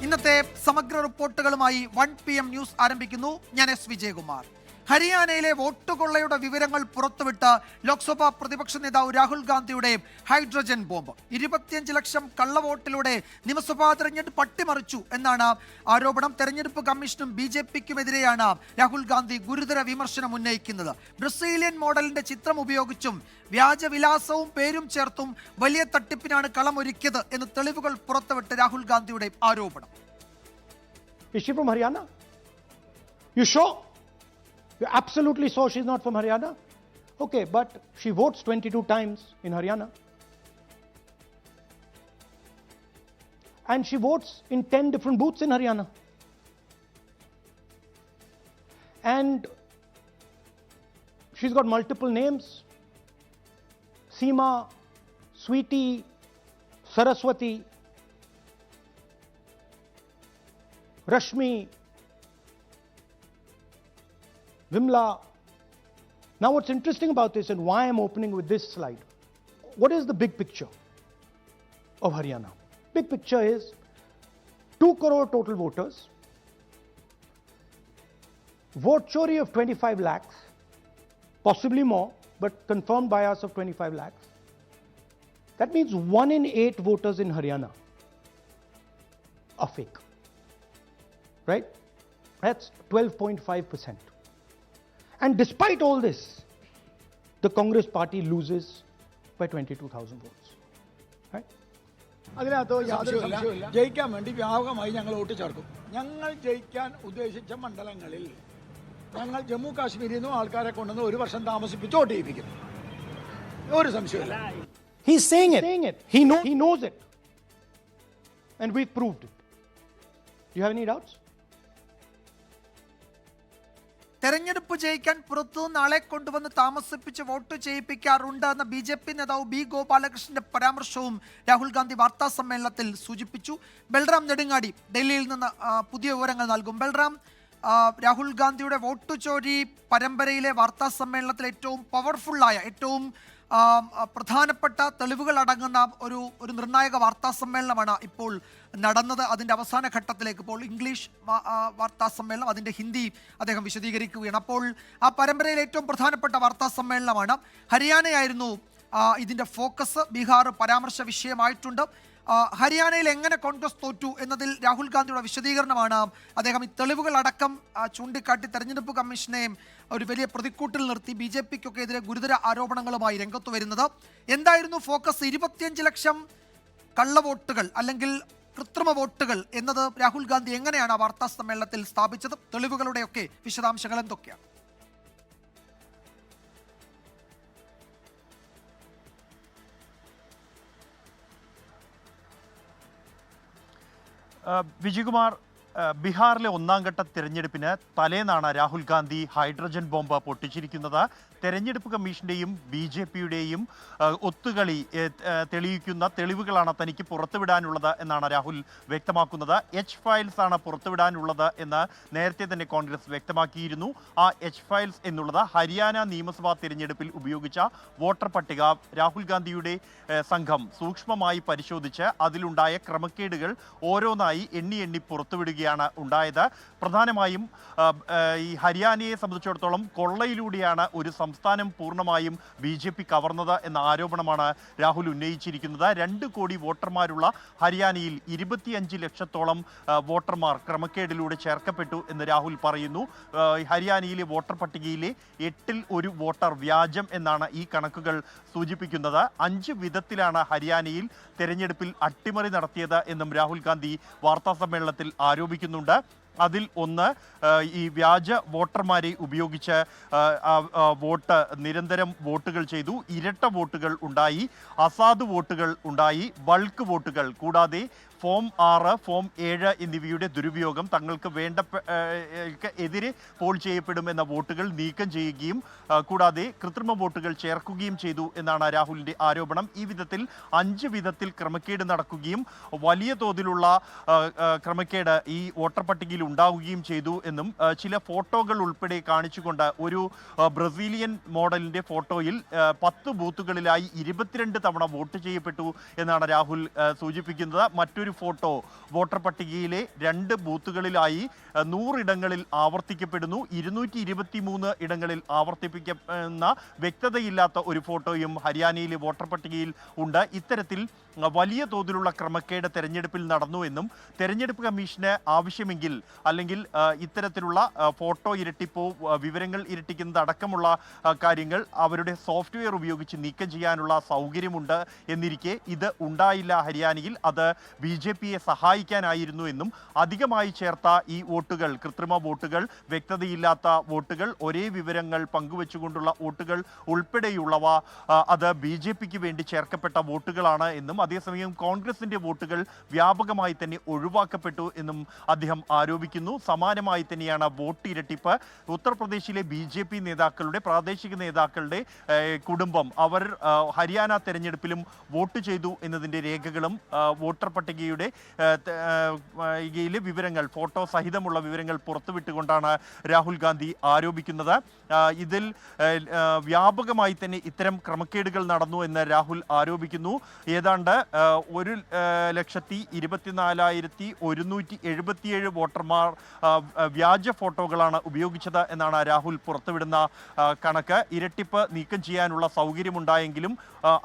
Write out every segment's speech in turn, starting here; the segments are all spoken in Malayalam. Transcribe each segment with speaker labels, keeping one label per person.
Speaker 1: ഇന്നത്തെ സമഗ്ര റിപ്പോർട്ടുകളുമായി 1 PM ന്യൂസ് ആരംഭിക്കുന്നു. ഞാൻ എസ് വിജയകുമാർ. ഹരിയാനയിലെ വോട്ടുകൊള്ളയുടെ വിവരങ്ങൾ പുറത്തുവിട്ട ലോക്സഭാ പ്രതിപക്ഷ നേതാവ് രാഹുൽ ഗാന്ധിയുടെ ഹൈഡ്രജൻ ബോംബ് 25 ലക്ഷം കള്ളവോട്ടിലൂടെ നിയമസഭാ തെരഞ്ഞെടുപ്പ് അട്ടിമറിച്ചു എന്നാണ് ആരോപണം. തെരഞ്ഞെടുപ്പ് കമ്മീഷനും BJPക്കുമെതിരെയാണ് രാഹുൽ ഗാന്ധി ഗുരുതര വിമർശനം ഉന്നയിക്കുന്നത്. ബ്രസീലിയൻ മോഡലിന്റെ ചിത്രം ഉപയോഗിച്ചും വ്യാജവിലാസവും പേരും ചേർത്തും വലിയ തട്ടിപ്പിനാണ് കളമൊരുക്കിയത് എന്ന് തെളിവുകൾ പുറത്തുവിട്ട് രാഹുൽ ഗാന്ധിയുടെ ആരോപണം.
Speaker 2: Is she from Haryana? You sure? You're absolutely sure she's not from Haryana? Okay, but she votes 22 times in Haryana. And she votes in 10 different booths in Haryana. And she's got multiple names. Seema, Sweetie, Saraswati, Rashmi, Vimla. Now what's interesting about this and why I'm opening with this slide, what is the big picture of Haryana? Big picture is 2 crore total voters, vote chori of 25 lakhs, possibly more, but confirmed bias of 25 lakhs. That means 1 in 8 voters in Haryana are fake. Right? That's 12.5%. And despite all this, the Congress party loses by 22,000 votes. Right?
Speaker 3: അതിനകത്ത് യാതൊരു സംശയവുമില്ല. ജയിക്കാൻ വേണ്ടി വ്യാപകമായി ഞങ്ങൾ വോട്ട് ചേർക്കും. ഞങ്ങൾ ജയിക്കാൻ ഉദ്ദേശിച്ച മണ്ഡലങ്ങളിൽ ഞങ്ങൾ ജമ്മു കാശ്മീരിൽ നിന്നും ആൾക്കാരെ കൊണ്ടുവന്ന് 1 വർഷം താമസിപ്പിച്ച് വോട്ട് ചെയ്യിപ്പിക്കും. ഒരു സംശയമില്ല.
Speaker 2: He's saying it. He knows it. And we've proved it. Do you have any doubts?
Speaker 1: തെരഞ്ഞെടുപ്പ് ജയിക്കാൻ പുറത്തുനിന്ന് ആളെ കൊണ്ടുവന്ന് താമസിപ്പിച്ച് വോട്ട് ചെയ്യിപ്പിക്കാറുണ്ട് എന്ന BJP നേതാവ് B. ഗോപാലകൃഷ്ണന്റെ പരാമർശവും രാഹുൽ ഗാന്ധി വാർത്താ സമ്മേളനത്തിൽ സൂചിപ്പിച്ചു. ബൽറാം നെടുങ്ങാടി ഡൽഹിയിൽ നിന്ന് പുതിയ വിവരങ്ങൾ നൽകും. ബൽറാം, രാഹുൽ ഗാന്ധിയുടെ വോട്ട് ചോരി പരമ്പരയിലെ വാർത്താ സമ്മേളനത്തിൽ ഏറ്റവും പവർഫുള്ളായ, ഏറ്റവും പ്രധാനപ്പെട്ട തെളിവുകൾ അടങ്ങുന്ന ഒരു നിർണായക വാർത്താ സമ്മേളനമാണ് ഇപ്പോൾ നടന്നത്. അതിൻ്റെ അവസാന ഘട്ടത്തിലേക്ക് ഇപ്പോൾ ഇംഗ്ലീഷ് വാർത്താ സമ്മേളനം, അതിൻ്റെ ഹിന്ദി അദ്ദേഹം വിശദീകരിക്കുകയാണ്. അപ്പോൾ ആ പരമ്പരയിലെ ഏറ്റവും പ്രധാനപ്പെട്ട വാർത്താ സമ്മേളനമാണ്. ഹരിയാനയായിരുന്നു ഇതിൻ്റെ ഫോക്കസ്. ബീഹാർ പരാമർശ വിഷയമായിട്ടുണ്ട്. ഹരിയാനയിൽ എങ്ങനെ കോൺഗ്രസ് തോറ്റു എന്നതിൽ രാഹുൽ ഗാന്ധിയുടെ വിശദീകരണമാണ്. അദ്ദേഹം ഈ തെളിവുകളടക്കം ചൂണ്ടിക്കാട്ടി തെരഞ്ഞെടുപ്പ് കമ്മീഷനെ ഒരു വലിയ പ്രതിക്കൂട്ടിൽ നിർത്തി BJPക്കൊക്കെ എതിരെ ഗുരുതര ആരോപണങ്ങളുമായി രംഗത്ത് വരുന്നത്. എന്തായിരുന്നു ഫോക്കസ്? 25 ലക്ഷം കള്ളവോട്ടുകൾ അല്ലെങ്കിൽ കൃത്രിമ വോട്ടുകൾ എന്നത് രാഹുൽ ഗാന്ധി എങ്ങനെയാണ് ആ വാർത്താ സമ്മേളനത്തിൽ സ്ഥാപിച്ചത്? തെളിവുകളുടെയൊക്കെ വിശദാംശങ്ങൾ എന്തൊക്കെയാണ്?
Speaker 4: വിജയകുമാർ, ബീഹാറിലെ 1ാം ഘട്ട തിരഞ്ഞെടുപ്പിന് തലേന്നാണ് രാഹുൽ ഗാന്ധി ഹൈഡ്രജൻ ബോംബ് പൊട്ടിച്ചിരിക്കുന്നത്. തെരഞ്ഞെടുപ്പ് കമ്മീഷന്റെയും BJPയുടെയും ഒത്തുകളി തെളിയിക്കുന്ന തെളിവുകളാണ് തനിക്ക് പുറത്തുവിടാനുള്ളത് എന്നാണ് രാഹുൽ വ്യക്തമാക്കുന്നത്. ഫയൽസ് ആണ് പുറത്തുവിടാനുള്ളത് എന്ന് നേരത്തെ തന്നെ കോൺഗ്രസ് വ്യക്തമാക്കിയിരുന്നു. ആ ഫയൽസ് എന്നുള്ളത് ഹരിയാന നിയമസഭാ തിരഞ്ഞെടുപ്പിൽ ഉപയോഗിച്ച വോട്ടർ പട്ടിക രാഹുൽ ഗാന്ധിയുടെ സംഘം സൂക്ഷ്മമായി പരിശോധിച്ച് അതിലുണ്ടായ ക്രമക്കേടുകൾ ഓരോന്നായി എണ്ണി പുറത്തുവിടുകയാണ് ഉണ്ടായത്. പ്രധാനമായും ഈ ഹരിയാനയെ സംബന്ധിച്ചിടത്തോളം കൊള്ളയിലൂടെയാണ് ഒരു സംസ്ഥാനം പൂർണ്ണമായും BJP കവർന്നത് എന്ന ആരോപണമാണ് രാഹുൽ ഉന്നയിച്ചിരിക്കുന്നത്. 2 കോടി വോട്ടർമാരുള്ള ഹരിയാനയിൽ 25 ലക്ഷത്തോളം വോട്ടർമാർ ക്രമക്കേടിലൂടെ ചേർക്കപ്പെട്ടു എന്ന് രാഹുൽ പറയുന്നു. ഹരിയാനയിലെ വോട്ടർ പട്ടികയിലെ 8ൽ 1 വോട്ടർ വ്യാജം എന്നാണ് ഈ കണക്കുകൾ സൂചിപ്പിക്കുന്നത്. 5 വിധത്തിലാണ് ഹരിയാനയിൽ തെരഞ്ഞെടുപ്പിൽ അട്ടിമറി നടത്തിയത് എന്നും രാഹുൽ ഗാന്ധി വാർത്താ സമ്മേളനത്തിൽ ആരോപിക്കുന്നുണ്ട്. അതിൽ ഒന്ന്, ഈ വ്യാജ വോട്ടർമാരെ ഉപയോഗിച്ച് വോട്ട് നിരന്തരം വോട്ടുകൾ ചെയ്തു. ഇരട്ട വോട്ടുകൾ ഉണ്ടായി, അസാധു വോട്ടുകൾ ഉണ്ടായി, ബൾക്ക് വോട്ടുകൾ, കൂടാതെ ഫോം 6, ഫോം 7 എന്നിവയുടെ ദുരുപയോഗം, തങ്ങൾക്ക് എതിരെ പോൾ ചെയ്യപ്പെടുമെന്ന വോട്ടുകൾ നീക്കം ചെയ്യുകയും കൂടാതെ കൃത്രിമ വോട്ടുകൾ ചേർക്കുകയും ചെയ്തു എന്നാണ് രാഹുലിൻ്റെ ആരോപണം. ഈ വിധത്തിൽ 5 വിധത്തിൽ ക്രമക്കേട് നടക്കുകയും വലിയ തോതിലുള്ള ക്രമക്കേട് ഈ വോട്ടർ പട്ടികയിൽ ഉണ്ടാവുകയും ചെയ്തു എന്നും ചില ഫോട്ടോകൾ ഉൾപ്പെടെ കാണിച്ചുകൊണ്ട് ഒരു ബ്രസീലിയൻ മോഡലിൻ്റെ ഫോട്ടോയിൽ 10 ബൂത്തുകളിലായി 22 തവണ വോട്ട് ചെയ്യപ്പെട്ടു എന്നാണ് രാഹുൽ സൂചിപ്പിക്കുന്നത്. മറ്റൊരു ഒരു ഫോട്ടോ വോട്ടർ പട്ടികയിലെ 2 ബൂത്തുകളിലായി 100 ഇടങ്ങളിൽ ആവർത്തിക്കപ്പെടുന്നു. 223 ഇടങ്ങളിൽ ആവർത്തിപ്പിക്കുന്ന വ്യക്തതയില്ലാത്ത ഒരു ഫോട്ടോയും ഹരിയാനയിലെ വോട്ടർ പട്ടികയിൽ ഉണ്ട്. ഇത്തരത്തിൽ വലിയ തോതിലുള്ള ക്രമക്കേട് തെരഞ്ഞെടുപ്പിൽ നടന്നു എന്നും തെരഞ്ഞെടുപ്പ് കമ്മീഷന് ആവശ്യമെങ്കിൽ അല്ലെങ്കിൽ ഇത്തരത്തിലുള്ള ഫോട്ടോ ഇരട്ടിപ്പോ വിവരങ്ങൾ ഇരട്ടിക്കുന്നത് അടക്കമുള്ള കാര്യങ്ങൾ അവരുടെ സോഫ്റ്റ്വെയർ ഉപയോഗിച്ച് നീക്കം ചെയ്യാനുള്ള സൗകര്യമുണ്ട് എന്നിരിക്കെ ഇത് ഉണ്ടായില്ല ഹരിയാനയിൽ. അത് BJPയെ സഹായിക്കാനായിരുന്നു എന്നും അധികമായി ചേർത്ത ഈ വോട്ടുകൾ, കൃത്രിമ വോട്ടുകൾ, വ്യക്തതയില്ലാത്ത വോട്ടുകൾ, ഒരേ വിവരങ്ങൾ പങ്കുവെച്ചുകൊണ്ടുള്ള വോട്ടുകൾ ഉൾപ്പെടെയുള്ളവ അത് BJPക്ക് വേണ്ടി ചേർക്കപ്പെട്ട വോട്ടുകളാണ് എന്നും അതേസമയം കോൺഗ്രസിന്റെ വോട്ടുകൾ വ്യാപകമായി തന്നെ ഒഴിവാക്കപ്പെട്ടു എന്നും അദ്ദേഹം ആരോപിക്കുന്നു. സമാനമായി തന്നെയാണ് വോട്ട് ഇരട്ടിപ്പ്. ഉത്തർപ്രദേശിലെ BJP നേതാക്കളുടെ, പ്രാദേശിക നേതാക്കളുടെ കുടുംബം അവർ ഹരിയാന തെരഞ്ഞെടുപ്പിലും വോട്ട് ചെയ്തു എന്നതിൻ്റെ രേഖകളും വോട്ടർ പട്ടികയുടെ വിവരങ്ങൾ, ഫോട്ടോ സഹിതമുള്ള വിവരങ്ങൾ പുറത്തുവിട്ടുകൊണ്ടാണ് രാഹുൽ ഗാന്ധി ആരോപിക്കുന്നത്. ഇതിൽ വ്യാപകമായി തന്നെ ഇത്തരം ക്രമക്കേടുകൾ നടന്നു എന്ന് രാഹുൽ ആരോപിക്കുന്നു. ഏതാണ്ട് 1,24,177 വോട്ടർമാർ വ്യാജ ഫോട്ടോകളാണ് ഉപയോഗിച്ചത് എന്നാണ് രാഹുൽ പുറത്തുവിടുന്ന കണക്ക്. ഇരട്ടിപ്പ് നീക്കം ചെയ്യാനുള്ള സൗകര്യമുണ്ടായെങ്കിലും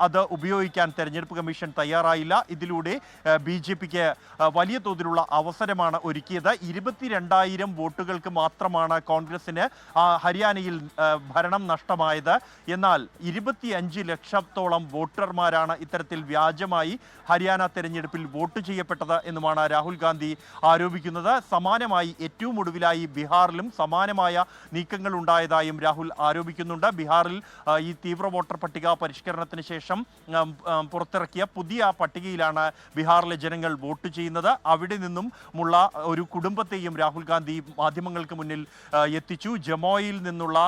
Speaker 4: അത് ഉപയോഗിക്കാൻ തെരഞ്ഞെടുപ്പ് കമ്മീഷൻ തയ്യാറായില്ല. ഇതിലൂടെ BJPക്ക് വലിയ തോതിലുള്ള അവസരമാണ് ഒരുക്കിയത്. 22,000 വോട്ടുകൾക്ക് മാത്രമാണ് കോൺഗ്രസിന് ഹരിയാനയിൽ ഭരണം നഷ്ടമായത്. എന്നാൽ 25 ലക്ഷത്തോളം വോട്ടർമാരാണ് ഇത്തരത്തിൽ വ്യാജമായി ഹരിയാന തെരഞ്ഞെടുപ്പിൽ വോട്ട് ചെയ്യപ്പെട്ടത് എന്നുമാണ് രാഹുൽ ഗാന്ധി ആരോപിക്കുന്നത്. സമാനമായി ഏറ്റവും ഒടുവിലായി ബീഹാറിലും സമാനമായ നീക്കങ്ങൾ ഉണ്ടായതായും രാഹുൽ ആരോപിക്കുന്നുണ്ട്. ബീഹാറിൽ ഈ തീവ്ര വോട്ടർ പട്ടിക പരിഷ്കരണത്തിന് ശേഷം പുറത്തിറക്കിയ പുതിയ പട്ടികയിലാണ് ബീഹാറിലെ ജനങ്ങൾ വോട്ട് ചെയ്യുന്നത്. അവിടെ നിന്നുമുള്ള ഒരു കുടുംബത്തെയും രാഹുൽ ഗാന്ധി മാധ്യമങ്ങൾക്ക് മുന്നിൽ എത്തിച്ചു. ജമോയിൽ നിന്നുള്ള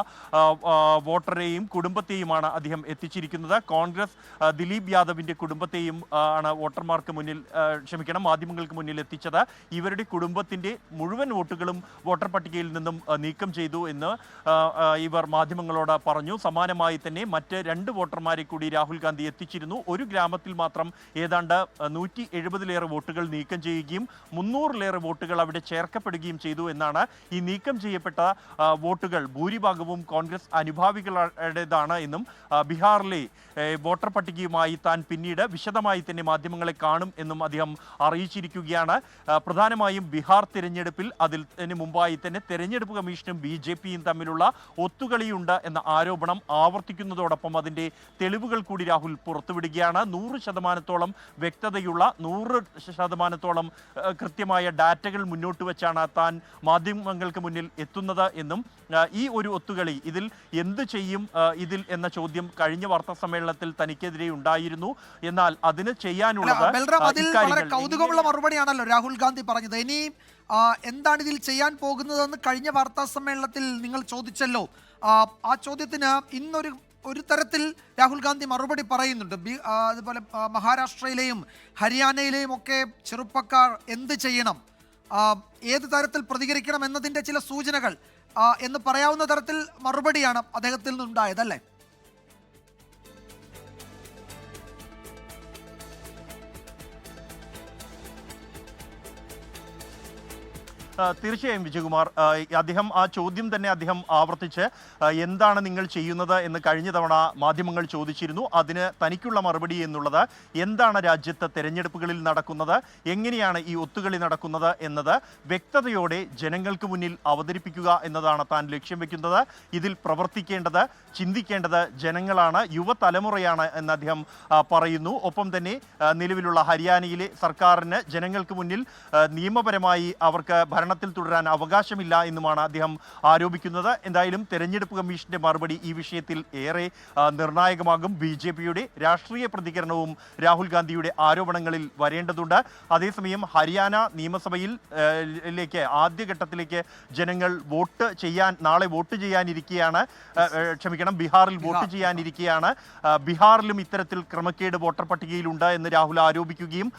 Speaker 4: വോട്ടറെയും കുടുംബത്തെയുമാണ് അദ്ദേഹം എത്തിച്ചിരിക്കുന്നത്. കോൺഗ്രസ് ദിലീപ് യാദവിന്റെ കുടുംബത്തെയും ആണ് വോട്ടർമാർക്ക് മുന്നിൽ മാധ്യമങ്ങൾക്ക് മുന്നിൽ എത്തിച്ചത്. ഇവരുടെ കുടുംബത്തിന്റെ മുഴുവൻ വോട്ടുകളും വോട്ടർ പട്ടികയിൽ നിന്നും നീക്കം ചെയ്തു എന്ന് ഇവർ മാധ്യമങ്ങളോട് പറഞ്ഞു. സമാനമായി തന്നെ മറ്റ് 2 വോട്ടർമാരെ കൂടി രാഹുൽ ഗാന്ധി എത്തിച്ചിരുന്നു. ഒരു ഗ്രാമത്തിൽ മാത്രം ഏതാണ്ട് 170-ലേറെ വോട്ടുകൾ നീക്കം ചെയ്യുകയും 300-ലേറെ വോട്ടുകൾ അവിടെ ചേർക്കപ്പെടുകയും ചെയ്തു എന്നാണ്. ഈ നീക്കം ചെയ്യപ്പെട്ട വോട്ടുകൾ ഭൂരിഭാഗവും കോൺഗ്രസ് അനുഭാവികളുടേതാണ് എന്നും ബീഹാറിലെ വോട്ടർ പട്ടികയുമായി താൻ പിന്നീട് വിശദമായി തന്നെ മാധ്യമങ്ങളെ കാണും എന്നും അദ്ദേഹം അറിയിച്ചിരിക്കുകയാണ്. പ്രധാനമായും ബീഹാർ തിരഞ്ഞെടുപ്പിൽ അതിന് മുമ്പായി തന്നെ തെരഞ്ഞെടുപ്പ് കമ്മീഷനും BJPയും തമ്മിലുള്ള ഒത്തുകളിയുണ്ട് എന്ന ആരോപണം ആവർത്തിക്കുന്നതോടൊപ്പം അതിൻ്റെ തെളിവുകൾ കൂടി രാഹുൽ പുറത്തുവിടുകയാണ്. 100% വ്യക്തതയുള്ള 100% കൃത്യമായ ഡാറ്റകൾ മുന്നോട്ട് വെച്ചാണ് താൻ മാധ്യമങ്ങൾക്ക് മുന്നിൽ എത്തുന്നത് എന്നും ഈ ഒരു ഒത്തുകളി ഇതിൽ എന്ത് ചെയ്യും ഇതിൽ എന്ന ചോദ്യം കഴിഞ്ഞ വാർത്താ സമ്മേളനത്തിൽ തനിക്കെതിരെ ഉണ്ടായിരുന്നു. എന്നാൽ അതിന് ചെയ്യാനുള്ളത്
Speaker 1: വളരെ കൗതുകമുള്ള മറുപടിയാണല്ലോ രാഹുൽ ഗാന്ധി പറഞ്ഞത്. ഇനി എന്താണ് ഇതിൽ ചെയ്യാൻ പോകുന്നതെന്ന് കഴിഞ്ഞ വാർത്താ സമ്മേളനത്തിൽ നിങ്ങൾ ചോദിച്ചല്ലോ. ആ ചോദ്യത്തിന് ഒരു തരത്തിൽ രാഹുൽ ഗാന്ധി മറുപടി പറയുന്നുണ്ട്. അതുപോലെ മഹാരാഷ്ട്രയിലെയും ഹരിയാനയിലെയും ഒക്കെ ചെറുപ്പക്കാർ എന്ത് ചെയ്യണം, ഏത് തരത്തിൽ പ്രതികരിക്കണം എന്നതിൻ്റെ ചില സൂചനകൾ എന്ന് പറയാവുന്ന തരത്തിൽ മറുപടിയാണ് അദ്ദേഹത്തിൽ നിന്നുണ്ടായത് അല്ലേ?
Speaker 4: തീർച്ചയായും വിജയകുമാർ, അദ്ദേഹം ആ ചോദ്യം തന്നെ അദ്ദേഹം ആവർത്തിച്ച് എന്താണ് നിങ്ങൾ ചെയ്യുന്നത് എന്ന് കഴിഞ്ഞ തവണ മാധ്യമങ്ങൾ ചോദിച്ചിരുന്നു. അതിന് തനിക്കുള്ള മറുപടി എന്നുള്ളത് എന്താണ് രാജ്യത്ത് തെരഞ്ഞെടുപ്പുകളിൽ നടക്കുന്നത്, എങ്ങനെയാണ് ഈ ഒത്തുകളി നടക്കുന്നത് എന്നത് വ്യക്തതയോടെ ജനങ്ങൾക്ക് മുന്നിൽ അവതരിപ്പിക്കുക എന്നതാണ് താൻ ലക്ഷ്യം വെക്കുന്നത്. ഇതിൽ പ്രവർത്തിക്കേണ്ടത്, ചിന്തിക്കേണ്ടത് ജനങ്ങളാണ്, യുവതലമുറയാണ് എന്ന് അദ്ദേഹം പറയുന്നു. ഒപ്പം തന്നെ നിലവിലുള്ള ഹരിയാനയിലെ സർക്കാരിന് ജനങ്ങൾക്ക് മുന്നിൽ നിയമപരമായി അവർക്ക് ഭരണത്തിൽ തുടരാൻ അവകാശമില്ല എന്നുമാണ് അദ്ദേഹം ആരോപിക്കുന്നത്. എന്തായാലും തെരഞ്ഞെടുപ്പ് കമ്മീഷന്റെ മറുപടി ഈ വിഷയത്തിൽ ഏറെ നിർണായകമാകും. BJPയുടെ രാഷ്ട്രീയ പ്രതികരണവും രാഹുൽ ഗാന്ധിയുടെ ആരോപണങ്ങളിൽ വരേണ്ടതുണ്ട്. അതേസമയം ഹരിയാന നിയമസഭയിലേക്ക് ആദ്യഘട്ടത്തിലേക്ക് ജനങ്ങൾ നാളെ വോട്ട് ചെയ്യാനിരിക്കുകയാണ്. ബീഹാറിൽ വോട്ട് ചെയ്യാനിരിക്കുകയാണ്. ബീഹാറിലും ഇത്തരത്തിൽ ക്രമക്കേട് വോട്ടർ പട്ടികയിലുണ്ട് എന്ന് രാഹുൽ ആരോപിക്കുകയും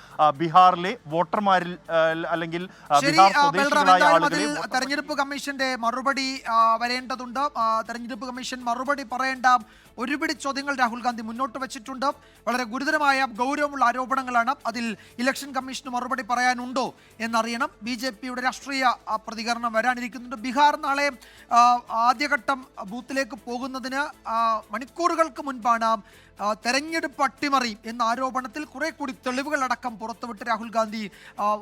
Speaker 4: ബീഹാറിലെ വോട്ടർമാരിൽ അല്ലെങ്കിൽ
Speaker 1: തെരഞ്ഞെടുപ്പ് കമ്മീഷന്റെ മറുപടി വരേണ്ടതുണ്ട്. തെരഞ്ഞെടുപ്പ് കമ്മീഷൻ മറുപടി പറയേണ്ട ഒരുപിടി ചോദ്യങ്ങൾ രാഹുൽ ഗാന്ധി മുന്നോട്ട് വെച്ചിട്ടുണ്ട്. വളരെ ഗുരുതരമായ ഗൗരവമുള്ള ആരോപണങ്ങളാണ്. അതിൽ ഇലക്ഷൻ കമ്മീഷന് മറുപടി പറയാനുണ്ടോ എന്നറിയണം. BJPയുടെ രാഷ്ട്രീയ പ്രതികരണം വരാനിരിക്കുന്നുണ്ട്. ബീഹാർ നാളെ ആദ്യഘട്ടം ബൂത്തിലേക്ക് പോകുന്നതിന് മണിക്കൂറുകൾക്ക് മുൻപാണ് തെരഞ്ഞെടുപ്പ് അട്ടിമറി എന്ന ആരോപണത്തിൽ കുറെ കൂടി തെളിവുകളടക്കം പുറത്തുവിട്ട് രാഹുൽ ഗാന്ധി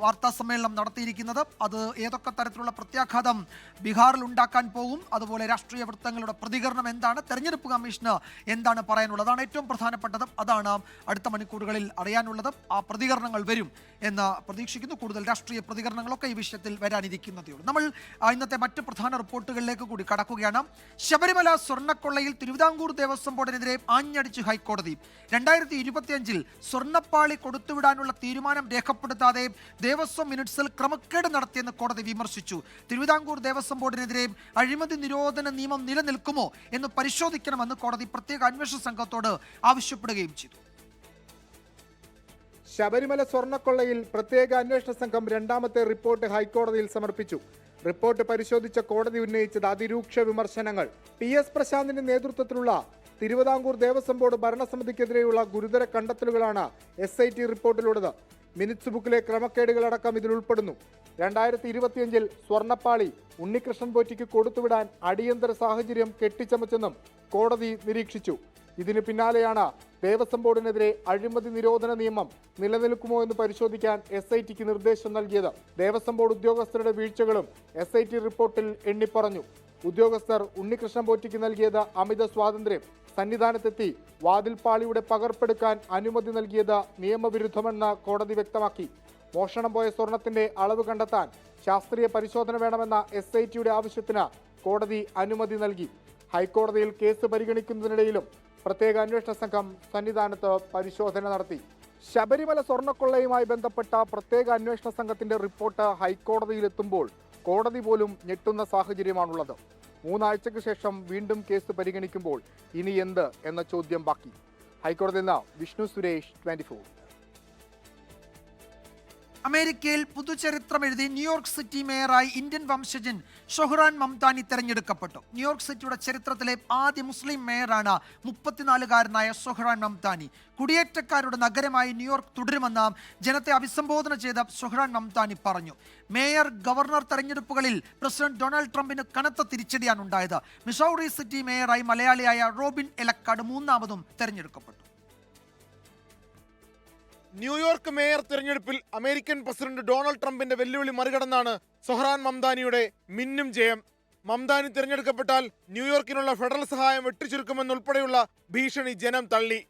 Speaker 1: വാർത്താ സമ്മേളനം നടത്തിയിരിക്കുന്നത്. അത് ഏതൊക്കെ തരത്തിലുള്ള പ്രത്യാഘാതം ബീഹാറിൽ ഉണ്ടാക്കാൻ പോകും, അതുപോലെ രാഷ്ട്രീയ വൃത്തങ്ങളുടെ പ്രതികരണം എന്താണ്, തെരഞ്ഞെടുപ്പ് കമ്മീഷന് എന്താണ് പറയാനുള്ളത്, അതാണ് ഏറ്റവും പ്രധാനപ്പെട്ടത്. അതാണ് അടുത്ത മണിക്കൂറുകളിൽ അറിയാനുള്ളത്. ആ പ്രതികരണങ്ങൾ വരും എന്ന് പ്രതീക്ഷിക്കുന്നു. കൂടുതൽ രാഷ്ട്രീയ പ്രതികരണങ്ങളൊക്കെ ഈ വിഷയത്തിൽ വരാനിരിക്കുന്നതേ ഉള്ളൂ. നമ്മൾ ഇന്നത്തെ മറ്റ് പ്രധാന റിപ്പോർട്ടുകളിലേക്ക് കൂടി കടക്കുകയാണ്. ശബരിമല സ്വർണ്ണക്കൊള്ളയിൽ തിരുവിതാംകൂർ ദേവസ്വം ബോർഡിനെതിരെ ആഞ്ഞടിച്ച് ഹൈക്കോടതി. 2025 സ്വർണ്ണപ്പാളി കൊടുത്തുവിടാനുള്ള തീരുമാനം രേഖപ്പെടുത്താതെ ദേവസ്വം മിനിറ്റ്സിൽ ക്രമക്കേട് നടത്തിയെന്ന് കോടതി വിമർശിച്ചു. തിരുവിതാംകൂർ ദേവസ്വം ബോർഡിനെതിരെ അഴിമതി നിരോധന നിയമം നിലനിൽക്കുമോ എന്ന് പരിശോധിക്കണമെന്ന് കോടതി പ്രത്യേക അന്വേഷണ സംഘത്തോട് ആവശ്യപ്പെടുകയും ചെയ്തു.
Speaker 5: ശബരിമല സ്വർണ്ണക്കൊള്ളയിൽ പ്രത്യേക അന്വേഷണ സംഘം രണ്ടാമത്തെ റിപ്പോർട്ട് ഹൈക്കോടതിയിൽ സമർപ്പിച്ചു. റിപ്പോർട്ട് പരിശോധിച്ച കോടതി ഉന്നയിച്ചത് അതിരൂക്ഷ വിമർശനങ്ങൾ. PS പ്രശാന്തിന്റെ നേതൃത്വത്തിലുള്ള തിരുവിതാംകൂർ ദേവസ്വം ബോർഡ് ഭരണസമിതിക്കെതിരെയുള്ള ഗുരുതര കണ്ടെത്തലുകളാണ് SIT റിപ്പോർട്ടിലുള്ളത്. മിനിറ്റ്സ് ബുക്കിലെ ക്രമക്കേടുകളടക്കം ഇതിൽ ഉൾപ്പെടുന്നു. 2025 സ്വർണ്ണപ്പാളി ഉണ്ണികൃഷ്ണൻ പോറ്റിക്ക് കൊടുത്തുവിടാൻ അടിയന്തര സാഹചര്യം കെട്ടിച്ചമച്ചെന്നും കോടതി നിരീക്ഷിച്ചു. ഇതിന് പിന്നാലെയാണ് ദേവസ്വം ബോർഡിനെതിരെ അഴിമതി നിരോധന നിയമം നിലനിൽക്കുമോ എന്ന് പരിശോധിക്കാൻ SITക്ക് നിർദ്ദേശം നൽകിയത്. ദേവസ്വം ബോർഡ് ഉദ്യോഗസ്ഥരുടെ വീഴ്ചകളും SIT റിപ്പോർട്ടിൽ എണ്ണിപ്പറഞ്ഞു. ഉദ്യോഗസ്ഥർ ഉണ്ണികൃഷ്ണൻ പോറ്റിക്ക് നൽകിയത് അമിത സ്വാതന്ത്ര്യം, സന്നിധാനത്തെത്തി വാതിൽപ്പാളിയുടെ പകർപ്പെടുക്കാൻ അനുമതി നൽകിയത് നിയമവിരുദ്ധമെന്ന് കോടതി വ്യക്തമാക്കി. മോഷണം പോയ സ്വർണത്തിന്റെ അളവ് കണ്ടെത്താൻ ശാസ്ത്രീയ പരിശോധന വേണമെന്ന SITയുടെ ആവശ്യത്തിന് കോടതി അനുമതി നൽകി. ഹൈക്കോടതിയിൽ കേസ് പരിഗണിക്കുന്നതിനിടയിലും പ്രത്യേക അന്വേഷണ സംഘം സന്നിധാനത്ത് പരിശോധന നടത്തി. ശബരിമല സ്വർണ്ണക്കൊള്ളയുമായി ബന്ധപ്പെട്ട പ്രത്യേക അന്വേഷണ സംഘത്തിന്റെ റിപ്പോർട്ട് ഹൈക്കോടതിയിലെത്തുമ്പോൾ കോടതി പോലും ഞെട്ടുന്ന സാഹചര്യമാണുള്ളത്. 3 ആഴ്ചയ്ക്ക് ശേഷം വീണ്ടും കേസ് പരിഗണിക്കുമ്പോൾ ഇനി എന്ത് എന്ന ചോദ്യം ബാക്കി. ഹൈക്കോടതിയിൽ നിന്ന് വിഷ്ണു സുരേഷ്, 24.
Speaker 1: അമേരിക്കയിൽ പുതുചരിത്രം എഴുതി ന്യൂയോർക്ക് സിറ്റി മേയറായി ഇന്ത്യൻ വംശജൻ ഷൊഹ്റാൻ മംതാനി തെരഞ്ഞെടുക്കപ്പെട്ടു. ന്യൂയോർക്ക് സിറ്റിയുടെ ചരിത്രത്തിലെ ആദ്യ മുസ്ലിം മേയറാണ് 34-കാരനായ ഷൊഹ്റാൻ മംതാനി. കുടിയേറ്റക്കാരുടെ നഗരമായി ന്യൂയോർക്ക് തുടരുമെന്ന് ജനത്തെ അഭിസംബോധന ചെയ്ത ഷൊഹ്റാൻ മംതാനി പറഞ്ഞു. മേയർ ഗവർണർ തെരഞ്ഞെടുപ്പുകളിൽ പ്രസിഡന്റ് ഡൊണാൾഡ് ട്രംപിന് കനത്ത തിരിച്ചടിയാണ് ഉണ്ടായത്. മിസൗറി സിറ്റി മേയറായി മലയാളിയായ റോബിൻ എലക്കാട് 3ാമതും തെരഞ്ഞെടുക്കപ്പെട്ടു.
Speaker 6: ന്യൂയോർക്ക് മേയർ തിരഞ്ഞെടുപ്പിൽ അമേരിക്കൻ പ്രസിഡന്റ് ഡൊണാൾഡ് ട്രംപിന്റെ വെല്ലുവിളി മറികടന്നാണ് ഷൊഹ്റാൻ മംതാനിയുടെ മിന്നും ജയം. മംതാനി തിരഞ്ഞെടുക്കപ്പെട്ടാൽ ന്യൂയോർക്കിനുള്ള ഫെഡറൽ സഹായം വെട്ടിച്ചുരുക്കുമെന്നുൾപ്പെടെയുള്ള ഭീഷണി ജനം തള്ളി.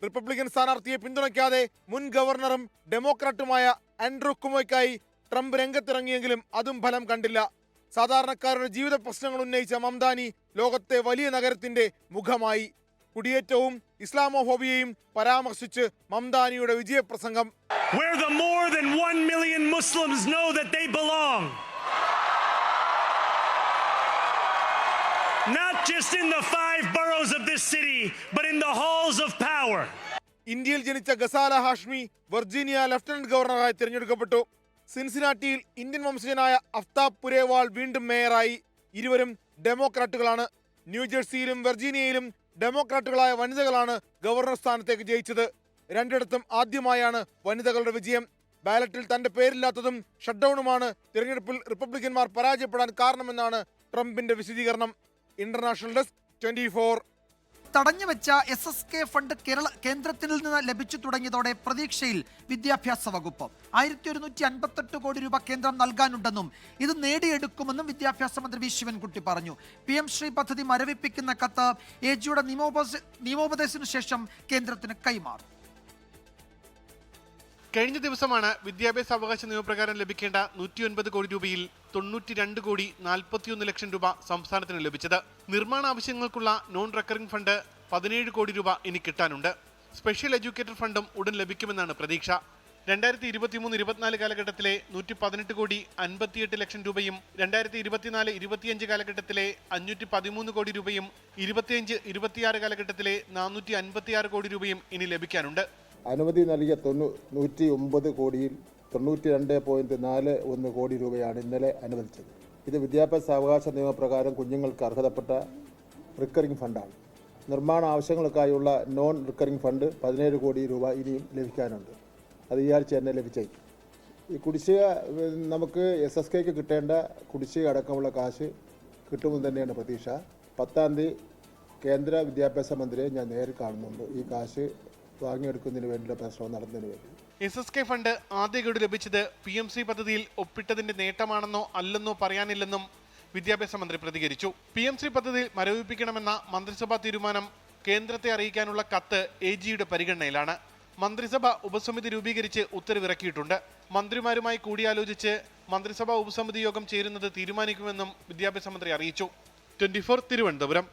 Speaker 6: റിപ്പബ്ലിക്കൻ സ്ഥാനാർത്ഥിയെ പിന്തുണയ്ക്കാതെ മുൻ ഗവർണറും ഡെമോക്രാറ്റുമായ ആൻഡ്രൂ കുമോയ്ക്കായി ട്രംപ് രംഗത്തിറങ്ങിയെങ്കിലും അതും ഫലം കണ്ടില്ല. സാധാരണക്കാരുടെ ജീവിത പ്രശ്നങ്ങൾ ഉന്നയിച്ച മംതാനി ലോകത്തെ വലിയ നഗരത്തിന്റെ മുഖമായി. കുടിയേറ്റവും ഇസ്ലാമോഫോബിയയും പരാമർശിച്ച് മംതാനിയുടെ വിജയപ്രസംഗം.
Speaker 7: Where the more than 1 million Muslims know that they belong. Not just in the 5 boroughs of this city, but in the halls of power.
Speaker 6: ഇന്ത്യയിൽ ജനിച്ച ഗസാല ഹാഷ്മി വെർജീനിയ ലഫ്റ്റനന്റ് ഗവർണറായി തിരഞ്ഞെടുക്കപ്പെട്ടു. സിൻസിനാറ്റിയിൽ ഇന്ത്യൻ വംശജനായ അഫ്താബ് പുരേവാൾ വീണ്ടും മേയറായി. ഇരുവരും ഡെമോക്രാറ്റുകളാണ്. ന്യൂജേഴ്സിയിലും വെർജീനിയയിലും ഡെമോക്രാറ്റുകളായ വനിതകളാണ് ഗവർണർ സ്ഥാനത്തേക്ക് ജയിച്ചത്. രണ്ടിടത്തും ആദ്യമായാണ് വനിതകളുടെ വിജയം. ബാലറ്റിൽ തന്റെ പേരില്ലാത്തതും ഷട്ട്ഡൌണുമാണ് തിരഞ്ഞെടുപ്പിൽ റിപ്പബ്ലിക്കന്മാർ പരാജയപ്പെടാൻ കാരണമെന്നാണ് ട്രംപിന്റെ വിശദീകരണം. International desk, 24.
Speaker 1: തടഞ്ഞുവെച്ച SSK ഫണ്ട് കേന്ദ്രത്തിൽ നിന്ന് ലഭിച്ചു തുടങ്ങിയതോടെ പ്രതീക്ഷയിൽ വിദ്യാഭ്യാസ വകുപ്പ്. 1158 കോടി രൂപ കേന്ദ്രം നൽകാനുണ്ടെന്നും ഇത് നേടിയെടുക്കുമെന്നും വിദ്യാഭ്യാസ മന്ത്രി വി ശിവൻകുട്ടി പറഞ്ഞു. PM ശ്രീ പദ്ധതി മരവിപ്പിക്കുന്ന കത്ത് AGയുടെ നിയമോപദേശത്തിനു ശേഷം കേന്ദ്രത്തിന് കൈമാറും.
Speaker 8: കഴിഞ്ഞ ദിവസമാണ് വിദ്യാഭ്യാസ അവകാശ നിയമപ്രകാരം ലഭിക്കേണ്ട 109 കോടി രൂപയിൽ 92 കോടി 41 ലക്ഷം രൂപ സംസ്ഥാനത്തിന് ലഭിച്ചത്. നിർമ്മാണ ആവശ്യങ്ങൾക്കുള്ള നോൺ റെക്കറിംഗ് ഫണ്ട് 17 കോടി രൂപ ഇനി കിട്ടാനുണ്ട്. സ്പെഷ്യൽ എഡ്യൂക്കേറ്റർ ഫണ്ടും ഉടൻ ലഭിക്കുമെന്നാണ് പ്രതീക്ഷ. 2023-24 കാലഘട്ടത്തിലെ 118 കോടി 58 ലക്ഷം രൂപയും 2024-25 കാലഘട്ടത്തിലെ 513 കോടി രൂപയും 25-26 കാലഘട്ടത്തിലെ 456 കോടി രൂപയും ഇനി ലഭിക്കാനുണ്ട്.
Speaker 9: അനുമതി നൽകിയ 109 കോടിയിൽ 92.41 കോടി രൂപയാണ് ഇന്നലെ അനുവദിച്ചത്. ഇത് വിദ്യാഭ്യാസ അവകാശ നിയമപ്രകാരം കുഞ്ഞുങ്ങൾക്ക് അർഹതപ്പെട്ട റിക്കറിംഗ് ഫണ്ടാണ്. നിർമ്മാണ ആവശ്യങ്ങൾക്കായുള്ള നോൺ റിക്കറിംഗ് ഫണ്ട് 17 കോടി രൂപ ഇനിയും ലഭിക്കാനുണ്ട്. അത് ഈ ആഴ്ച തന്നെ ലഭിച്ചേക്കും. ഈ കുടിശ്ശിക നമുക്ക് SSKക്ക് കിട്ടേണ്ട കുടിശ്ശിക അടക്കമുള്ള കാശ് കിട്ടുമെന്ന് തന്നെയാണ് പ്രതീക്ഷ. 10-ാം തീയതി കേന്ദ്ര വിദ്യാഭ്യാസ മന്ത്രിയെ ഞാൻ നേരിൽ കാണുന്നുണ്ട്. ഈ കാശ് വാങ്ങിയെടുക്കുന്നതിന് വേണ്ടിയുള്ള പരിശ്രമം നടത്തുന്നതിന് വേണ്ടി.
Speaker 8: SSK ഫണ്ട് ആദ്യ ഗഡു ലഭിച്ചത് PMC പദ്ധതിയിൽ ഒപ്പിട്ടതിന്റെ നേട്ടമാണെന്നോ അല്ലെന്നോ പറയാനില്ലെന്നും വിദ്യാഭ്യാസ മന്ത്രി പ്രതികരിച്ചു. PMC പദ്ധതി മരവിപ്പിക്കണമെന്ന മന്ത്രിസഭാ തീരുമാനം കേന്ദ്രത്തെ അറിയിക്കാനുള്ള കത്ത് AGയുടെ പരിഗണനയിലാണ്. മന്ത്രിസഭ ഉപസമിതി രൂപീകരിച്ച് ഉത്തരവിറക്കിയിട്ടുണ്ട്. മന്ത്രിമാരുമായി കൂടിയാലോചിച്ച് മന്ത്രിസഭാ ഉപസമിതി യോഗം ചേരുന്നത് തീരുമാനിക്കുമെന്നും വിദ്യാഭ്യാസ മന്ത്രി അറിയിച്ചു. 24 തിരുവനന്തപുരം.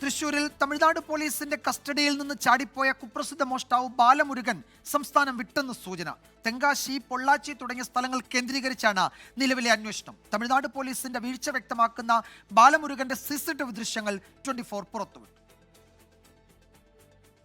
Speaker 1: തൃശൂരിൽ തമിഴ്നാട് പോലീസിന്റെ കസ്റ്റഡിയിൽ നിന്ന് ചാടിപ്പോയ കുപ്രസിദ്ധ മോഷ്ടാവ് ബാലമുരുകൻ സംസ്ഥാനം വിട്ടെന്ന് സൂചന. തെങ്കാശി, പൊള്ളാച്ചി തുടങ്ങിയ സ്ഥലങ്ങൾ കേന്ദ്രീകരിച്ചാണ് നിലവിലെ അന്വേഷണം. തമിഴ്നാട് പോലീസിന്റെ വീഴ്ച വ്യക്തമാക്കുന്ന ബാലമുരുകന്റെ CCTV ദൃശ്യങ്ങൾ 24 പുറത്തുവിട്ടു.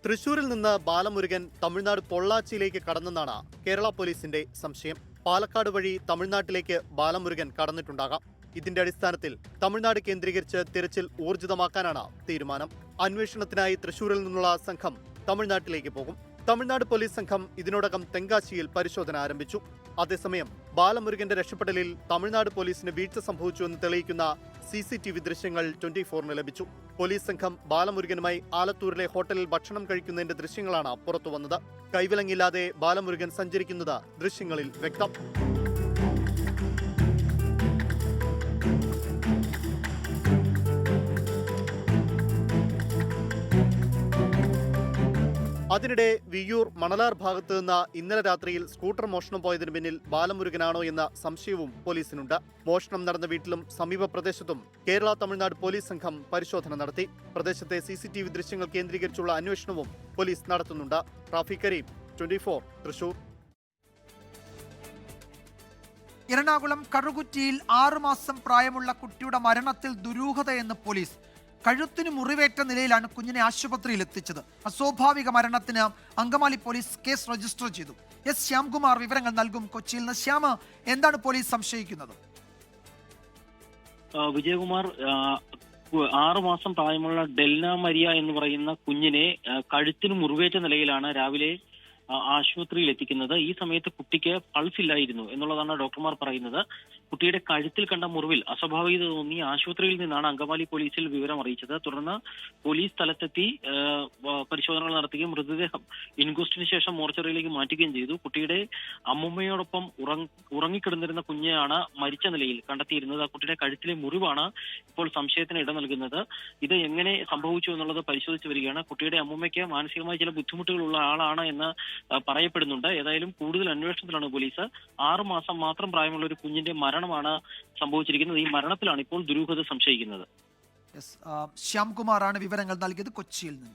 Speaker 10: തൃശൂരിൽ നിന്ന് ബാലമുരുകൻ തമിഴ്നാട് പൊള്ളാച്ചിയിലേക്ക് കടന്നെന്നാണ് കേരള പോലീസിന്റെ സംശയം. പാലക്കാട് വഴി തമിഴ്നാട്ടിലേക്ക് ബാലമുരുകൻ കടന്നിട്ടുണ്ടാകാം. ഇതിന്റെ അടിസ്ഥാനത്തിൽ തമിഴ്നാട് കേന്ദ്രീകരിച്ച് തിരച്ചിൽ ഊർജിതമാക്കാനാണ് തീരുമാനം. അന്വേഷണത്തിനായി തൃശൂരിൽ നിന്നുള്ള സംഘം തമിഴ്നാട്ടിലേക്ക് പോകും. തമിഴ്നാട് പോലീസ് സംഘം ഇതിനോടകം തെങ്കാശിയിൽ പരിശോധന ആരംഭിച്ചു. അതേസമയം ബാലമുരുകന്റെ രക്ഷപ്പെടലിൽ തമിഴ്നാട് പോലീസിന് വീഴ്ച സംഭവിച്ചുവെന്ന് തെളിയിക്കുന്ന CCTV ദൃശ്യങ്ങൾ 24-ന് ലഭിച്ചു. പോലീസ് സംഘം ബാലമുരുകനുമായി ആലത്തൂരിലെ ഹോട്ടലിൽ ഭക്ഷണം കഴിക്കുന്നതിന്റെ ദൃശ്യങ്ങളാണ് പുറത്തുവന്നത്. കൈവിലങ്ങില്ലാതെ ബാലമുരുകൻ സഞ്ചരിക്കുന്നത് ദൃശ്യങ്ങളിൽ വ്യക്തം. അതിനിടെ വിയ്യൂർ മണലാർ ഭാഗത്ത് നിന്ന് ഇന്നലെ രാത്രിയിൽ സ്കൂട്ടർ മോഷണം പോയതിനു പിന്നിൽ ബാലമുരുകനാണോ എന്ന സംശയവും പോലീസിനുണ്ട്. മോഷണം നടന്ന വീട്ടിലും സമീപ പ്രദേശത്തും കേരള തമിഴ്നാട് പോലീസ് സംഘം പരിശോധന നടത്തി. പ്രദേശത്തെ CCTV ദൃശ്യങ്ങൾ കേന്ദ്രീകരിച്ചുള്ള അന്വേഷണവും പോലീസ് നടത്തുന്നുണ്ട്. റാഫി കരീം, 24 തൃശൂർ.
Speaker 1: എറണാകുളം കറുകുറ്റിയിൽ 6 മാസം പ്രായമുള്ള കുട്ടിയുടെ മരണത്തിൽ ദുരൂഹതയെന്ന് പോലീസ്. കഴുത്തിന് മുറിവേറ്റ നിലയിലാണ് കുഞ്ഞിനെ ആശുപത്രിയിൽ എത്തിച്ചത്. അസ്വാഭാവിക മരണത്തിന് അങ്കമാലി പോലീസ് കേസ് രജിസ്റ്റർ ചെയ്തു. S ശ്യാംകുമാർ വിവരങ്ങൾ നൽകും. കൊച്ചിയിൽ നിന്ന് ശ്യാം, എന്താണ് പോലീസ് സംശയിക്കുന്നത്?
Speaker 11: വിജയകുമാർ, 6 മാസം പ്രായമുള്ള ഡെൽന മരിയ എന്ന് പറയുന്ന കുഞ്ഞിനെ കഴുത്തിന് മുറിവേറ്റ നിലയിലാണ് രാവിലെ ആശുപത്രിയിൽ എത്തിക്കുന്നത്. ഈ സമയത്ത് കുട്ടിക്ക് പൾസ് ഇല്ലായിരുന്നു എന്നുള്ളതാണ് ഡോക്ടർമാർ പറയുന്നത്. കുട്ടിയുടെ കഴുത്തിൽ കണ്ട മുറിവിൽ അസ്വാഭാവികത തോന്നി ആശുപത്രിയിൽ നിന്നാണ് അങ്കമാലി പോലീസിൽ വിവരം അറിയിച്ചത്. തുടർന്ന് പോലീസ് സ്ഥലത്തെത്തി പരിശോധനകൾ നടത്തുകയും മൃതദേഹം ഇൻക്വസ്റ്റിന് ശേഷം മോർച്ചറിയിലേക്ക് മാറ്റുകയും ചെയ്തു. കുട്ടിയുടെ അമ്മുമ്മയോടൊപ്പം ഉറങ്ങിക്കിടന്നിരുന്ന കുഞ്ഞെയാണ് മരിച്ച നിലയിൽ കണ്ടെത്തിയിരുന്നത്. ആ കുട്ടിയുടെ കഴുത്തിലെ മുറിവാണ് ഇപ്പോൾ സംശയത്തിന് ഇട നൽകുന്നത്. ഇത് എങ്ങനെ സംഭവിച്ചു എന്നുള്ളത് പരിശോധിച്ചു വരികയാണ്. കുട്ടിയുടെ അമ്മുമ്മയ്ക്ക് മാനസികമായ ചില ബുദ്ധിമുട്ടുകളുള്ള ആളാണ് എന്ന് പറയപ്പെടുന്നുണ്ട്. ഏതായാലും കൂടുതൽ അന്വേഷണത്തിലാണ് പോലീസ്. 6 മാസം മാത്രം പ്രായമുള്ള ഒരു കുഞ്ഞിന്റെ മരണമാണ് സംഭവിച്ചിരിക്കുന്നത്. ഈ മരണത്തിലാണ് ഇപ്പോൾ ദുരൂഹത സംശയിക്കുന്നത്.
Speaker 1: ശ്യാംകുമാറാണ് വിവരങ്ങൾ നൽകിയത് കൊച്ചിയിൽ നിന്ന്.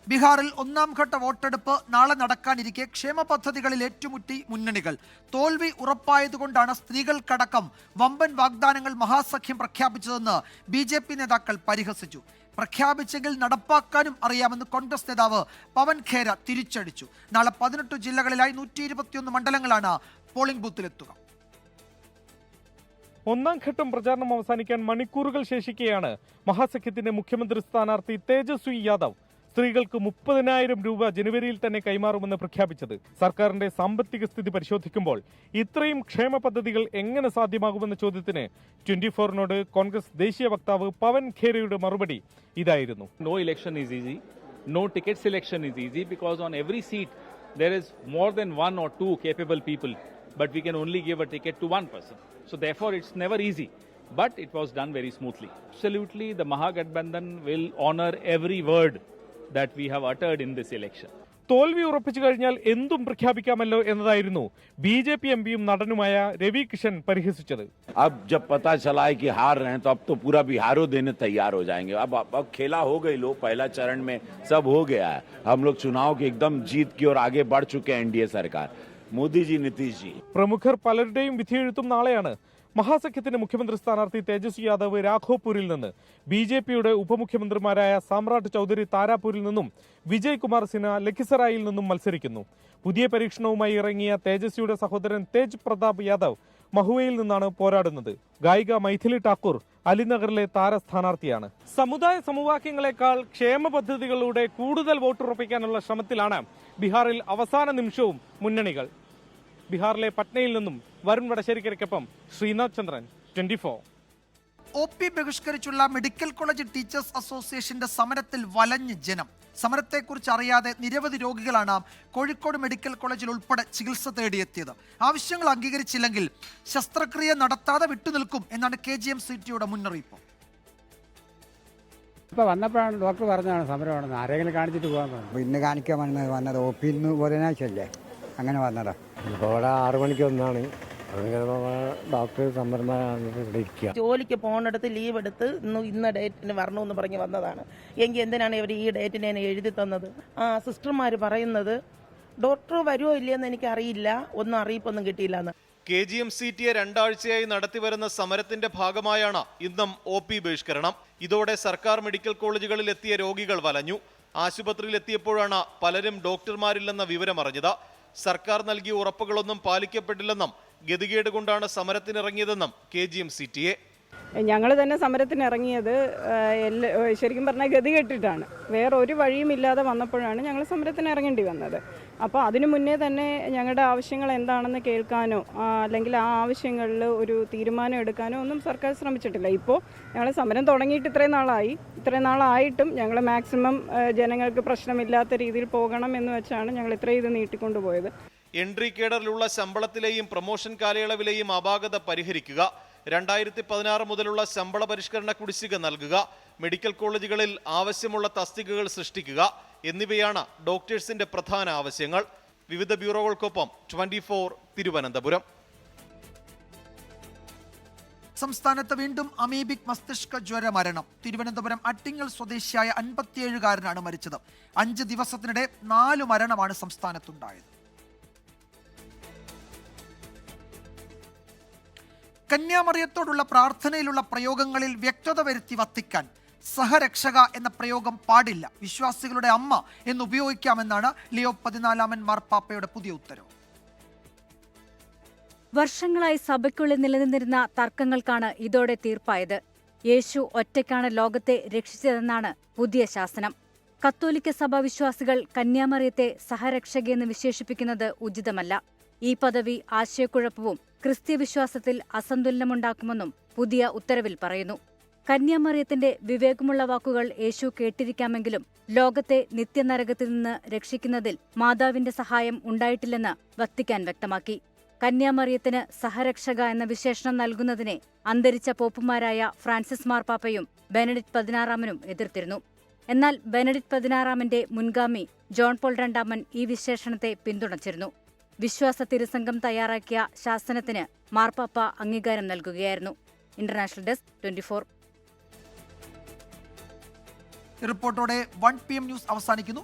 Speaker 1: ബീഹാറിൽ 1ാം ഘട്ട വോട്ടെടുപ്പ് നാളെ നടക്കാനിരിക്കെ ക്ഷേമ പദ്ധതികളിൽ ഏറ്റുമുട്ടി മുന്നണികൾ. തോൽവി ഉറപ്പായതുകൊണ്ടാണ് സ്ത്രീകൾക്കടക്കം വമ്പൻ വാഗ്ദാനങ്ങൾ മഹാസഖ്യം പ്രഖ്യാപിച്ചതെന്ന് BJP നേതാക്കൾ പരിഹസിച്ചു. പ്രഖ്യാപിച്ചെങ്കിൽ നടപ്പാക്കാനും അറിയാമെന്ന് കോൺഗ്രസ് നേതാവ് പവൻ ഖേര തിരിച്ചടിച്ചു. നാളെ 18 ജില്ലകളിലായി 121 മണ്ഡലങ്ങളാണ് പോളിംഗ് ബൂത്തിലെത്തുക.
Speaker 12: 1ാം ഘട്ടം പ്രചാരണം അവസാനിക്കാൻ മണിക്കൂറുകൾ ശേഷിക്കെയാണ് മഹാസഖ്യത്തിന്റെ മുഖ്യമന്ത്രി സ്ഥാനാർത്ഥി തേജസ്വി യാദവ് സ്ത്രീകൾക്ക് 30,000 രൂപ ജനുവരിയിൽ തന്നെ കൈമാറുമെന്ന് പ്രഖ്യാപിച്ചത്. സർക്കാരിന്റെ സാമ്പത്തിക സ്ഥിതി പരിശോധിക്കുമ്പോൾ ഇത്രയും ക്ഷേമ പദ്ധതികൾ എങ്ങനെ സാധ്യമാകുമെന്ന ചോദ്യത്തിന് 24-നോട് കോൺഗ്രസ് ദേശീയ വക്താവ് പവൻ ഖേരയുടെ മറുപടി ഇതായിരുന്നു.
Speaker 13: No election is easy. No ticket selection is easy because on every seat there is more than 1 or 2 capable people, but we can only give a ticket to one person. So therefore it's never easy. But it was done very smoothly. Absolutely, the Mahagathbandhan will honor every word that we have uttered in this election.
Speaker 12: തോൽവി ഉറപ്പിച്ചു കഴിഞ്ഞാൽ എന്തും പ്രഖ്യാപിക്കാമല്ലോ എന്നതായിരുന്നു BJP MPയും നടനുമായ രവി കിഷൻ പരിഹസിച്ചത്.
Speaker 14: अब जब पता चला है कि हार रहे हैं तो अब तो पूरा बिहारो देने तैयार हो जाएंगे. अब खेला हो गई लो, पहला चरण में सब हो गया है. हम लोग चुनाव की एकदम जीत की ओर आगे बढ़ चुके हैं. NDA सरकार, मोदी जी, नीतीश जी.
Speaker 12: പ്രമുഖർ പലരുടെയും വിധിയെഴുത്തും നാളെയാണ്. മഹാസഖ്യത്തിന്റെ മുഖ്യമന്ത്രി സ്ഥാനാർത്ഥി തേജസ്വി യാദവ് രാഘോപൂരിൽ നിന്ന്, BJPയുടെ ഉപമുഖ്യമന്ത്രിമാരായ സാമ്രാട്ട് ചൌധരി താരാപൂരിൽ നിന്നും, വിജയ് കുമാർ സിൻഹ ലഖിസറായിൽ നിന്നും മത്സരിക്കുന്നു. പുതിയ പരീക്ഷണവുമായി ഇറങ്ങിയ തേജസ്വിയുടെ സഹോദരൻ തേജ് പ്രതാപ് യാദവ് മഹുവയിൽ നിന്നാണ് പോരാടുന്നത്. ഗായിക മൈഥിലി ഠാക്കൂർ അലിനഗറിലെ താര സ്ഥാനാർത്ഥിയാണ്. സമുദായ സമവാക്യങ്ങളെക്കാൾ ക്ഷേമ പദ്ധതികളിലൂടെ കൂടുതൽ വോട്ടുറപ്പിക്കാനുള്ള ശ്രമത്തിലാണ് ബീഹാറിൽ അവസാന നിമിഷവും മുന്നണികൾ. ബീഹാറിലെ പട്നയിൽ നിന്നും വരുൺ വടശ്ശേരിക്കൊപ്പം ശ്രീനാഥ് ചന്ദ്രൻ, 24.
Speaker 1: OP ബഹിഷ്കരിച്ചുള്ള മെഡിക്കൽ കോളേജ് ടീച്ചേഴ്സ് അസോസിയേഷന്റെ സമരത്തിൽ വലഞ്ഞ് ജനം. സമരത്തെക്കുറിച്ച് അറിയാതെ നിരവധി രോഗികളാണ് കോഴിക്കോട് മെഡിക്കൽ കോളേജിൽ ഉൾപ്പെടെ ചികിത്സ തേടിയെത്തിയത്. ആവശ്യങ്ങൾ അംഗീകരിച്ചില്ലെങ്കിൽ ശസ്ത്രക്രിയ നടത്താതെ വിട്ടുനിൽക്കും എന്നാണ് KGMCTയുടെ മുന്നറിയിപ്പ്.
Speaker 15: ഇപ്പോൾ വന്നപ്പോഴാണ് ഡോക്ടർ പറഞ്ഞതാണ് സമരമാണെന്ന്. ആരെങ്കിലും കാണിച്ചിട്ട് പോകാൻ പറഞ്ഞു. ഇന്ന് കാണിക്കാൻ വന്നത് OP ഇന്ന് ബുധനാഴ്ചയല്ലേ, അങ്ങനെ വന്നതാ. ഇപ്പോൾ ഇവിടെ 6 മണിക്ക് ഒന്നാണ്. ഡോക്ടർ സമരമായിരിക്കുക.
Speaker 16: ജോലിക്ക് പോകുന്നിടത്ത് ലീവ് എടുത്ത് ഇന്ന ഡേറ്റിന് വരണമെന്ന് പറഞ്ഞ് വന്നതാണ്. എങ്കിൽ എന്തിനാണ് ഇവർ ഈ ഡേറ്റിന് എന്നെ എഴുതി തന്നത്? സിസ്റ്റർമാർ പറയുന്നത് ഡോക്ടർ വരുമോ ഇല്ലയെന്ന് എനിക്കറിയില്ല, ഒന്നും അറിയിപ്പൊന്നും കിട്ടിയില്ലെന്ന്.
Speaker 17: KGMCTയെ 2 ആഴ്ചയായി നടത്തിവരുന്ന സമരത്തിന്റെ ഭാഗമായാണ് ഇന്നും OP ബഹിഷ്കരണം. ഇതോടെ സർക്കാർ മെഡിക്കൽ കോളേജുകളിൽ എത്തിയ രോഗികൾ വലഞ്ഞു. ആശുപത്രിയിൽ എത്തിയപ്പോഴാണ് പലരും ഡോക്ടർമാരില്ലെന്ന വിവരം അറിഞ്ഞത്. സർക്കാർ നൽകിയ ഉറപ്പുകളൊന്നും പാലിക്കപ്പെട്ടില്ലെന്നും ഗതികേട് കൊണ്ടാണ് സമരത്തിനിറങ്ങിയതെന്നും KGMCTയെ.
Speaker 18: ഞങ്ങൾ തന്നെ സമരത്തിനിറങ്ങിയത് ശരിക്കും പറഞ്ഞാൽ ഗതികെട്ടിട്ടാണ്. വേറെ ഒരു വഴിയുമില്ലാതെ വന്നപ്പോഴാണ് ഞങ്ങൾ സമരത്തിന് ഇറങ്ങേണ്ടി വന്നത്. അപ്പോൾ അതിനു മുന്നേ തന്നെ ഞങ്ങളുടെ ആവശ്യങ്ങൾ എന്താണെന്ന് കേൾക്കാനോ അല്ലെങ്കിൽ ആ ആവശ്യങ്ങളിൽ ഒരു തീരുമാനം എടുക്കാനോ ഒന്നും സർക്കാർ ശ്രമിച്ചിട്ടില്ല. ഇപ്പോൾ ഞങ്ങൾ സമരം തുടങ്ങിയിട്ട് ഇത്രയും നാളായിട്ടും ഞങ്ങൾ മാക്സിമം ജനങ്ങൾക്ക് പ്രശ്നമില്ലാത്ത രീതിയിൽ പോകണം എന്ന് വെച്ചാണ് ഞങ്ങൾ ഇത്രയും ഇത് നീട്ടിക്കൊണ്ടുപോയത്.
Speaker 17: എൻട്രി കേഡറിലുള്ള ശമ്പളത്തിലെയും പ്രൊമോഷൻ കാലയളവിലെയും അപാകത പരിഹരിക്കുക, 2016 മുതലുള്ള ശമ്പള പരിഷ്കരണ കുടിശ്ശിക നൽകുക, മെഡിക്കൽ കോളേജുകളിൽ ആവശ്യമുള്ള തസ്തികകൾ സൃഷ്ടിക്കുക എന്നിവയാണ് ഡോക്ടേഴ്സിന്റെ പ്രധാന ആവശ്യങ്ങൾ. വിവിധ ബ്യൂറോകൾക്കൊപ്പം 24 തിരുവനന്തപുരം.
Speaker 1: സംസ്ഥാനത്ത് വീണ്ടും അമീബിക് മസ്തിഷ്ക ജ്വര മരണം. തിരുവനന്തപുരം അട്ടിങ്ങൽ സ്വദേശിയായ 57-കാരനാണ് മരിച്ചത്. 5 ദിവസത്തിനിടെ 4 മരണമാണ് സംസ്ഥാനത്തുണ്ടായത്. കന്യാമറിയത്തോടുള്ള പ്രാർത്ഥനയിലുള്ള പ്രയോഗങ്ങളിൽ വ്യക്തത വരുത്തി വത്തിക്കാൻ. സഹരക്ഷക എന്ന പ്രയോഗം പാടില്ല, വിശ്വാസികളുടെ അമ്മ എന്ന് ഉപയോഗിക്കാമെന്നാണ് ലിയോ 14 മാർപ്പാപ്പയുടെ പുതിയ ഉത്തരവ്.
Speaker 19: വർഷങ്ങളായി സഭയ്ക്കുള്ളിൽ നിലനിന്നിരുന്ന തർക്കങ്ങൾക്കാണ് ഇതോടെ തീർപ്പായത്. യേശു ഒറ്റയ്ക്കാണ് ലോകത്തെ രക്ഷിച്ചതെന്നാണ് പുതിയ ശാസനം. കത്തോലിക്ക സഭാ വിശ്വാസികൾ കന്യാമറിയത്തെ സഹരക്ഷകയെന്ന് വിശേഷിപ്പിക്കുന്നത് ഉചിതമല്ല. ഈ പദവി ആശയക്കുഴപ്പവും ക്രിസ്ത്യ വിശ്വാസത്തിൽ അസന്തുലനമുണ്ടാക്കുമെന്നും പുതിയ ഉത്തരവിൽ പറയുന്നു. കന്യാമറിയത്തിന്റെ വിവേകമുള്ള വാക്കുകൾ യേശു കേട്ടിരിക്കാമെങ്കിലും ലോകത്തെ നിത്യനരകത്തിൽ നിന്ന് രക്ഷിക്കുന്നതിൽ മാതാവിന്റെ സഹായം ഉണ്ടായിട്ടില്ലെന്ന് വത്തിക്കാൻ വ്യക്തമാക്കി. കന്യാമറിയത്തിന് സഹരക്ഷക എന്ന വിശേഷണം നൽകുന്നതിനെ അന്തരിച്ച പോപ്പുമാരായ ഫ്രാൻസിസ് മാർപ്പാപ്പയും ബെനഡിക്ട് 16 എതിർത്തിരുന്നു. എന്നാൽ ബെനഡിക്ട് 16 മുൻഗാമി ജോൺ പോൾ II ഈ വിശേഷണത്തെ പിന്തുണച്ചിരുന്നു. വിശ്വാസ തിരുസംഘം തയ്യാറാക്കിയ ശാസനത്തിന് മാർപ്പാപ്പ അംഗീകാരം നൽകുകയായിരുന്നു. International desk 24.
Speaker 1: റിപ്പോർട്ടോടെ 1 PM ന്യൂസ് അവസാനിക്കുന്നു.